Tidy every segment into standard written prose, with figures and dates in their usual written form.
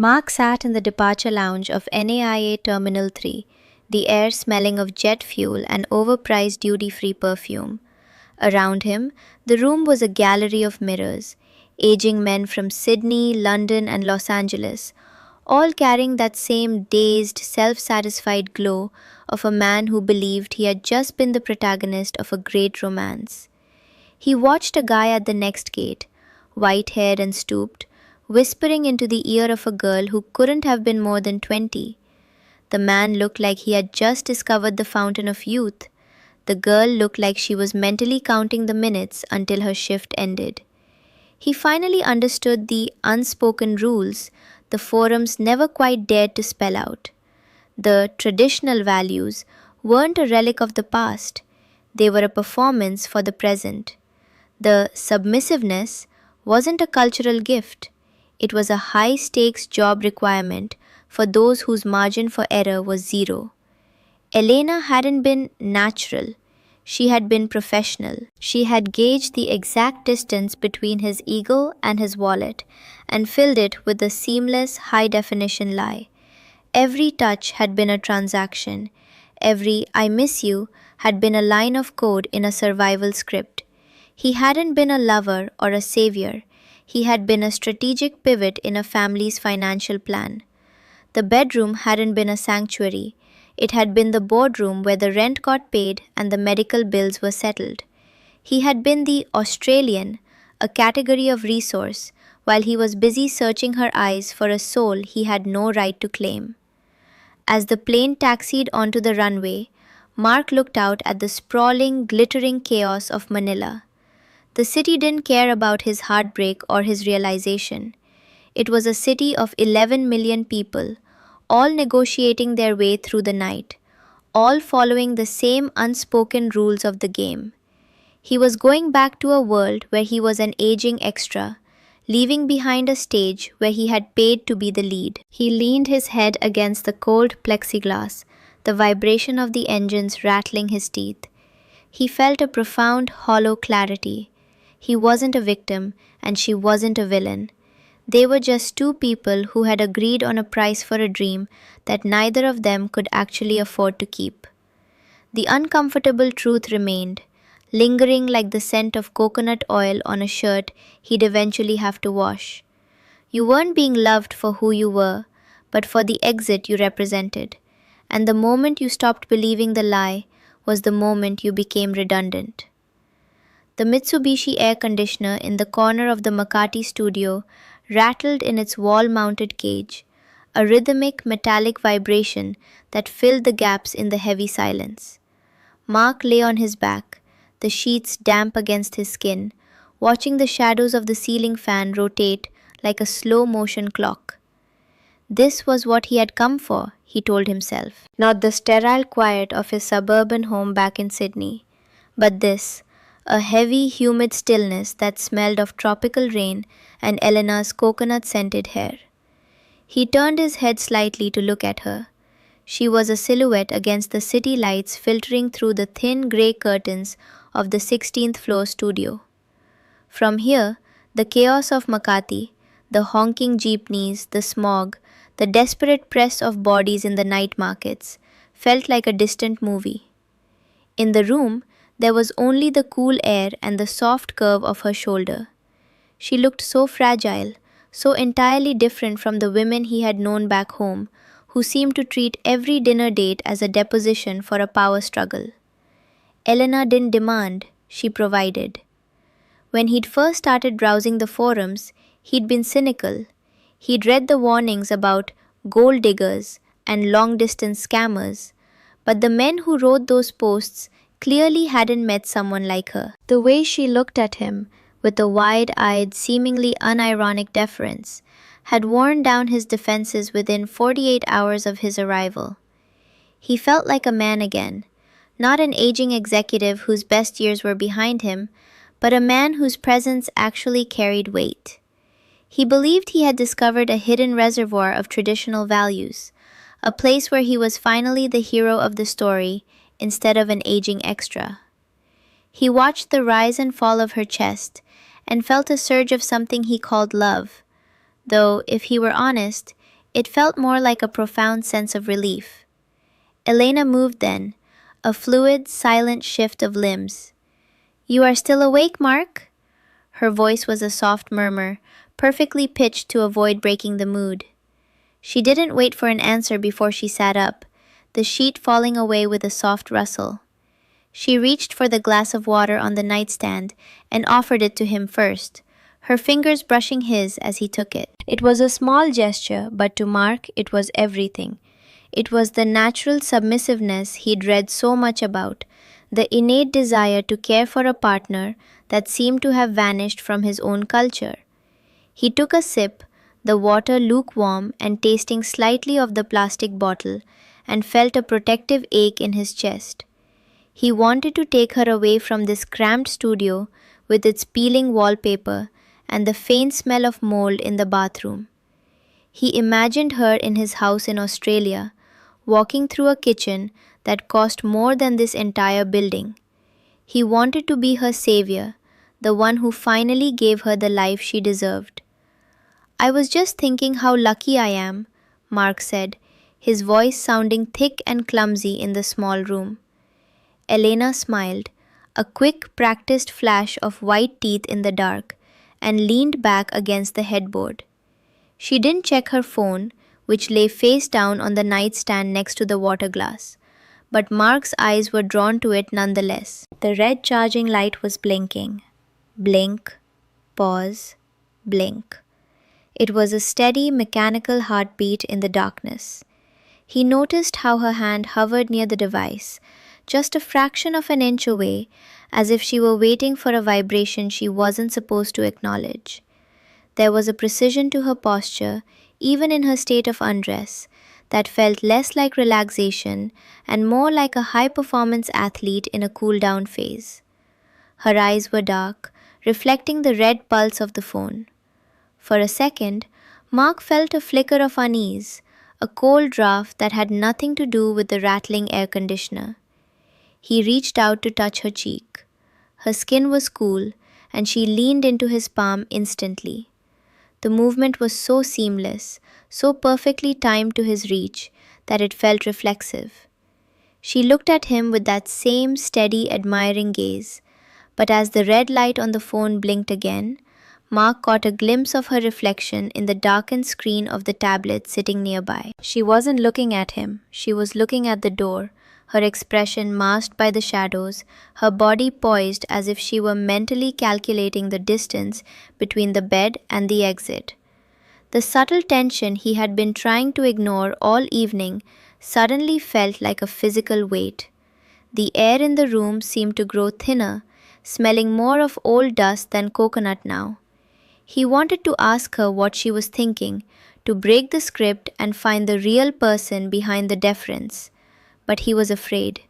Mark sat in the departure lounge of NAIA Terminal 3, the air smelling of jet fuel and overpriced duty free perfume. Around him, the room was a gallery of mirrors, aging men from Sydney, London, and Los Angeles, all carrying that same dazed, self satisfied glow of a man who believed he had just been the protagonist of a great romance. He watched a guy at the next gate, white haired and stooped, whispering into the ear of a girl who couldn't have been more than 20. The man looked like he had just discovered the fountain of youth. The girl looked like she was mentally counting the minutes until her shift ended. He finally understood the unspoken rules the forums never quite dared to spell out. The traditional values weren't a relic of the past, they were a performance for the present. The submissiveness wasn't a cultural gift, it was a high stakes job requirement for those whose margin for error was zero. Elena hadn't been natural, she had been professional. She had gauged the exact distance between his ego and his wallet and filled it with a seamless, high definition lie. Every touch had been a transaction. Every I miss you had been a line of code in a survival script. He hadn't been a lover or a savior. He had been a strategic pivot in a family's financial plan. The bedroom hadn't been a sanctuary. It had been the boardroom where the rent got paid and the medical bills were settled. He had been the Australian, a category of resource, while he was busy searching her eyes for a soul he had no right to claim. As the plane taxied onto the runway, Mark looked out at the sprawling, glittering chaos of Manila. The city didn't care about his heartbreak or his realization. It was a city of 11 million people, all negotiating their way through the night, all following the same unspoken rules of the game. He was going back to a world where he was an aging extra, leaving behind a stage where he had paid to be the lead. He leaned his head against the cold plexiglass, the vibration of the engines rattling his teeth. He felt a profound, hollow clarity. He wasn't a victim, and she wasn't a villain. They were just two people who had agreed on a price for a dream that neither of them could actually afford to keep. The uncomfortable truth remained, lingering like the scent of coconut oil on a shirt he'd eventually have to wash. You weren't being loved for who you were, but for the exit you represented, and the moment you stopped believing the lie was the moment you became redundant. The Mitsubishi air conditioner in the corner of the Makati studio rattled in its wall-mounted cage, a rhythmic metallic vibration that filled the gaps in the heavy silence. Mark lay on his back, the sheets damp against his skin, watching the shadows of the ceiling fan rotate like a slow-motion clock. This was what he had come for, he told himself. Not the sterile quiet of his suburban home back in Sydney, but this, a heavy, humid stillness that smelled of tropical rain and Elena's coconut-scented hair. He turned his head slightly to look at her. She was a silhouette against the city lights filtering through the thin grey curtains of the 16th floor studio. From here, the chaos of Makati, the honking jeepneys, the smog, the desperate press of bodies in the night markets, felt like a distant movie. In the room, there was only the cool air and the soft curve of her shoulder. She looked so fragile, so entirely different from the women he had known back home, who seemed to treat every dinner date as a deposition for a power struggle. Elena didn't demand, she provided. When he'd first started browsing the forums, he'd been cynical. He'd read the warnings about gold diggers and long-distance scammers, but the men who wrote those posts clearly hadn't met someone like her. The way she looked at him, with a wide-eyed, seemingly unironic deference, had worn down his defenses within 48 hours of his arrival. He felt like a man again, not an aging executive whose best years were behind him, but a man whose presence actually carried weight. He believed he had discovered a hidden reservoir of traditional values, a place where he was finally the hero of the story instead of an aging extra. He watched the rise and fall of her chest and felt a surge of something he called love, though, if he were honest, It felt more like a profound sense of relief. Elena moved then, a fluid, silent shift of limbs. "You are still awake, Mark?" Her voice was a soft murmur, perfectly pitched to avoid breaking the mood. She didn't wait for an answer before she sat up, the sheet falling away with a soft rustle. She reached for the glass of water on the nightstand and offered it to him first, her fingers brushing his as he took it. It was a small gesture, but to Mark it was everything. It was the natural submissiveness he'd read so much about, the innate desire to care for a partner that seemed to have vanished from his own culture. He took a sip, the water lukewarm and tasting slightly of the plastic bottle, and felt a protective ache in his chest. He wanted to take her away from this cramped studio with its peeling wallpaper and the faint smell of mold in the bathroom. He imagined her in his house in Australia, walking through a kitchen that cost more than this entire building. He wanted to be her savior, the one who finally gave her the life she deserved. "I was just thinking how lucky I am," Mark said, his voice sounding thick and clumsy in the small room. Elena smiled, a quick, practiced flash of white teeth in the dark, and leaned back against the headboard. She didn't check her phone, which lay face down on the nightstand next to the water glass, but Mark's eyes were drawn to it nonetheless. The red charging light was blinking. Blink, pause, blink. It was a steady, mechanical heartbeat in the darkness. He noticed how her hand hovered near the device, just a fraction of an inch away, as if she were waiting for a vibration she wasn't supposed to acknowledge. There was a precision to her posture, even in her state of undress, that felt less like relaxation and more like a high-performance athlete in a cool-down phase. Her eyes were dark, reflecting the red pulse of the phone. For a second, Mark felt a flicker of unease, a cold draft that had nothing to do with the rattling air conditioner. He reached out to touch her cheek. Her skin was cool, and she leaned into his palm instantly. The movement was so seamless, so perfectly timed to his reach, that it felt reflexive. She looked at him with that same steady, admiring gaze, but as the red light on the phone blinked again, Mark caught a glimpse of her reflection in the darkened screen of the tablet sitting nearby. She wasn't looking at him, she was looking at the door, her expression masked by the shadows, her body poised as if she were mentally calculating the distance between the bed and the exit. The subtle tension he had been trying to ignore all evening suddenly felt like a physical weight. The air in the room seemed to grow thinner, smelling more of old dust than coconut now. He wanted to ask her what she was thinking, to break the script and find the real person behind the deference. But he was afraid.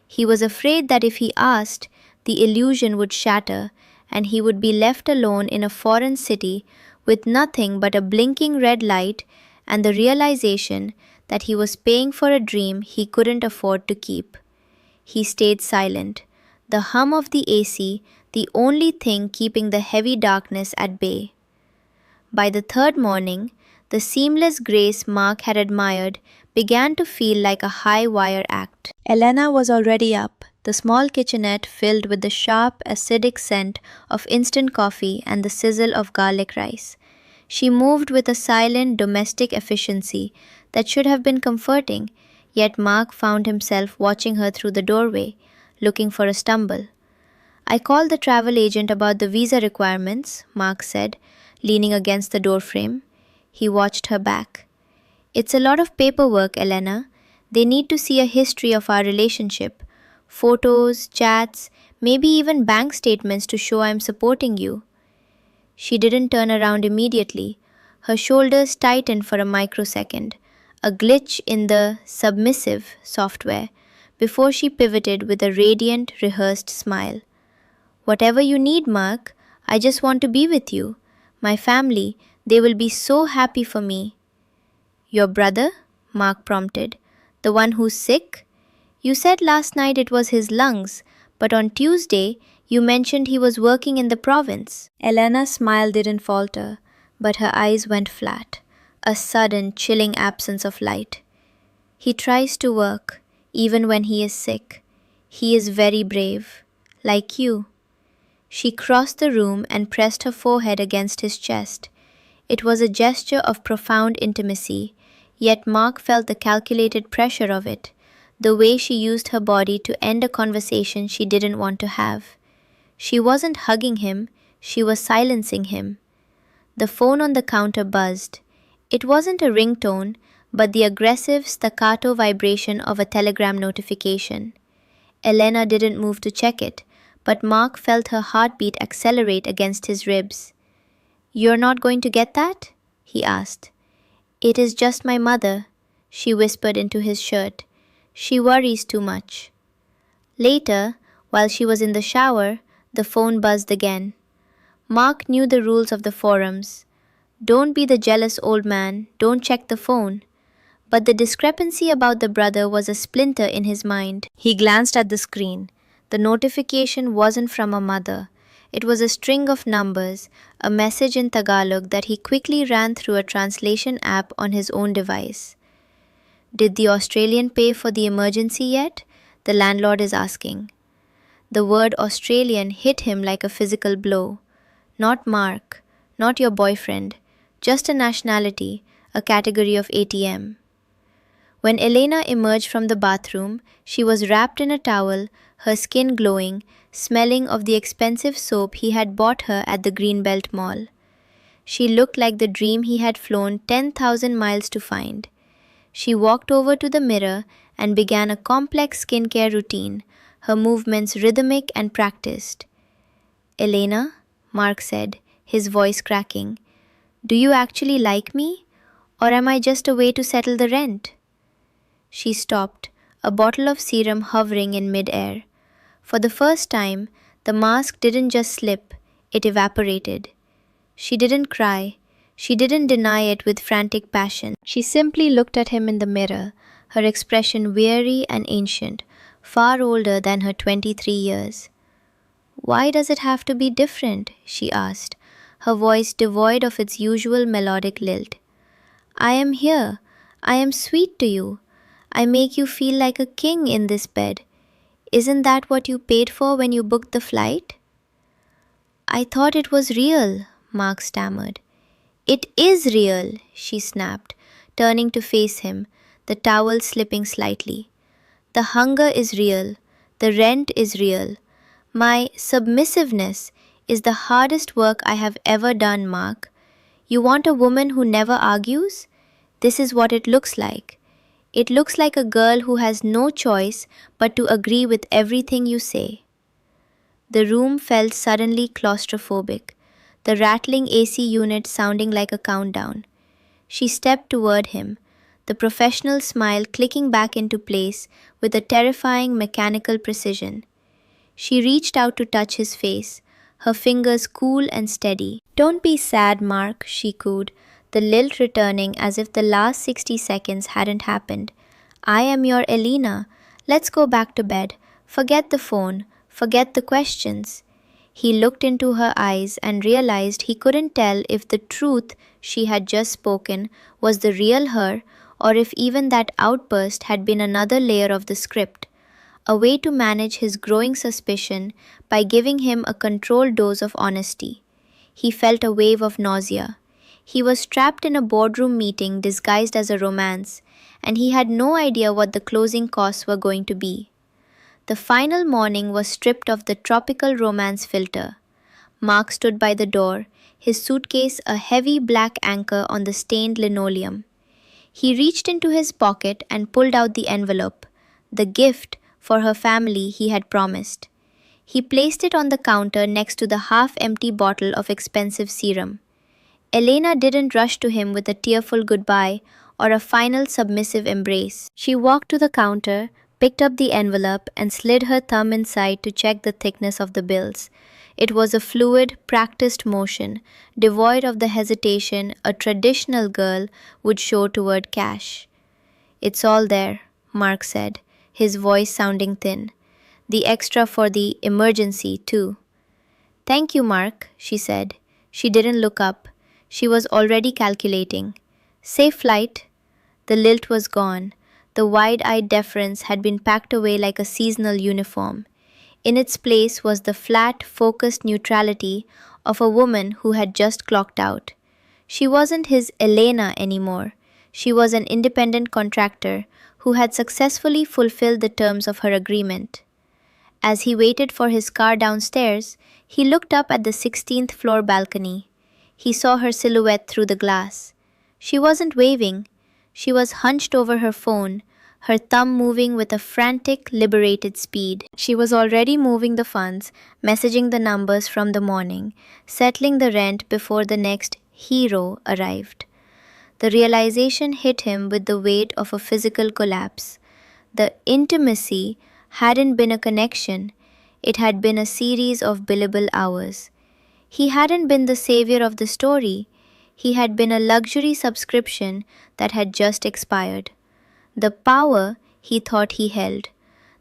He was afraid that if he asked, the illusion would shatter, and he would be left alone in a foreign city with nothing but a blinking red light and the realization that he was paying for a dream he couldn't afford to keep. He stayed silent, the hum of the AC the only thing keeping the heavy darkness at bay. By the third morning, the seamless grace Mark had admired began to feel like a high-wire act. Elena was already up, the small kitchenette filled with the sharp, acidic scent of instant coffee and the sizzle of garlic rice. She moved with a silent, domestic efficiency that should have been comforting, yet Mark found himself watching her through the doorway, looking for a stumble. "I called the travel agent about the visa requirements," Mark said, leaning against the doorframe. He watched her back. "It's a lot of paperwork, Elena. They need to see a history of our relationship. Photos, chats, maybe even bank statements to show I'm supporting you." She didn't turn around immediately. Her shoulders tightened for a microsecond, a glitch in the submissive software, before she pivoted with a radiant, rehearsed smile. "Whatever you need, Mark. I just want to be with you. My family, they will be so happy for me." "Your brother?" Mark prompted. "The one who's sick? You said last night it was his lungs, but on Tuesday you mentioned he was working in the province." Elena's smile didn't falter, but her eyes went flat. a sudden, chilling absence of light. He tries to work, even when he is sick. He is very brave, like you. She crossed the room and pressed her forehead against his chest. It was a gesture of profound intimacy, yet Mark felt the calculated pressure of it, the way she used her body to end a conversation she didn't want to have. She wasn't hugging him, she was silencing him. The phone on the counter buzzed. It wasn't a ringtone, but the aggressive staccato vibration of a telegram notification. Elena didn't move to check it, but Mark felt her heartbeat accelerate against his ribs. "You're not going to get that?" he asked. "It is just my mother," she whispered into his shirt. "She worries too much." Later, while she was in the shower, the phone buzzed again. Mark knew the rules of the forums. Don't be the jealous old man, don't check the phone. But the discrepancy about the brother was a splinter in his mind. He glanced at the screen. The notification wasn't from a mother. It was a string of numbers, a message in Tagalog that he quickly ran through a translation app on his own device. "Did the Australian pay for the emergency yet?" the landlord is asking. The word Australian hit him like a physical blow. Not Mark, not your boyfriend, just a nationality, a category of ATM. When Elena emerged from the bathroom, she was wrapped in a towel, her skin glowing, smelling of the expensive soap he had bought her at the Greenbelt Mall. She looked like the dream he had flown 10,000 miles to find. She walked over to the mirror and began a complex skincare routine, her movements rhythmic and practiced. "Elena," Mark said, his voice cracking, "do you actually like me? Or am I just a way to settle the rent?" She stopped, a bottle of serum hovering in mid-air. For the first time, the mask didn't just slip, it evaporated. She didn't cry. She didn't deny it with frantic passion. She simply looked at him in the mirror, her expression weary and ancient, far older than her 23 years. "Why does it have to be different?" she asked, her voice devoid of its usual melodic lilt. "I am here. I am sweet to you. I make you feel like a king in this bed. Isn't that what you paid for when you booked the flight?" "I thought it was real," Mark stammered. "It is real," she snapped, turning to face him, the towel slipping slightly. "The hunger is real. The rent is real. My submissiveness is the hardest work I have ever done, Mark. You want a woman who never argues? This is what it looks like. It looks like a girl who has no choice but to agree with everything you say." The room felt suddenly claustrophobic, the rattling AC unit sounding like a countdown. She stepped toward him, the professional smile clicking back into place with a terrifying mechanical precision. She reached out to touch his face, her fingers cool and steady. "Don't be sad, Mark," she cooed, the lilt returning as if the last 60 seconds hadn't happened. "I am your Elena. Let's go back to bed. Forget the phone. Forget the questions." He looked into her eyes and realized he couldn't tell if the truth she had just spoken was the real her or if even that outburst had been another layer of the script, a way to manage his growing suspicion by giving him a controlled dose of honesty. He felt a wave of nausea. He was trapped in a boardroom meeting disguised as a romance, and he had no idea what the closing costs were going to be. The final morning was stripped of the tropical romance filter. Mark stood by the door, his suitcase a heavy black anchor on the stained linoleum. He reached into his pocket and pulled out the envelope, the gift for her family he had promised. He placed it on the counter next to the half-empty bottle of expensive serum. Elena didn't rush to him with a tearful goodbye or a final submissive embrace. She walked to the counter, picked up the envelope, and slid her thumb inside to check the thickness of the bills. It was a fluid, practiced motion, devoid of the hesitation a traditional girl would show toward cash. "It's all there," Mark said, his voice sounding thin. "The extra for the emergency, too." "Thank you, Mark," she said. She didn't look up. She was already calculating. Safe flight? The lilt was gone. The wide eyed deference had been packed away like a seasonal uniform. In its place was the flat, focused neutrality of a woman who had just clocked out. She wasn't his Elena anymore. She was an independent contractor who had successfully fulfilled the terms of her agreement. As he waited for his car downstairs, he looked up at the 16th floor balcony. He saw her silhouette through the glass. She wasn't waving. She was hunched over her phone, her thumb moving with a frantic, liberated speed. She was already moving the funds, messaging the numbers from the morning, settling the rent before the next hero arrived. The realization hit him with the weight of a physical collapse. The intimacy hadn't been a connection, it had been a series of billable hours. He hadn't been the savior of the story, he had been a luxury subscription that had just expired. The power he thought he held,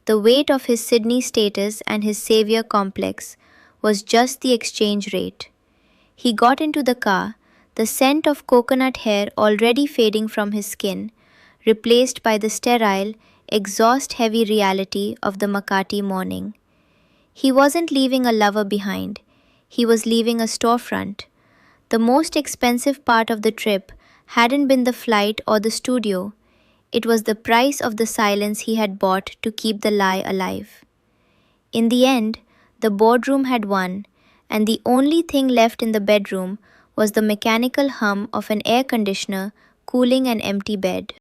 the weight of his Sydney status and his savior complex, was just the exchange rate. He got into the car, the scent of coconut hair already fading from his skin, replaced by the sterile, exhaust heavy reality of the Makati morning. He wasn't leaving a lover behind, he was leaving a storefront. The most expensive part of the trip hadn't been the flight or the studio, it was the price of the silence he had bought to keep the lie alive. In the end, the boardroom had won, and the only thing left in the bedroom was the mechanical hum of an air conditioner cooling an empty bed.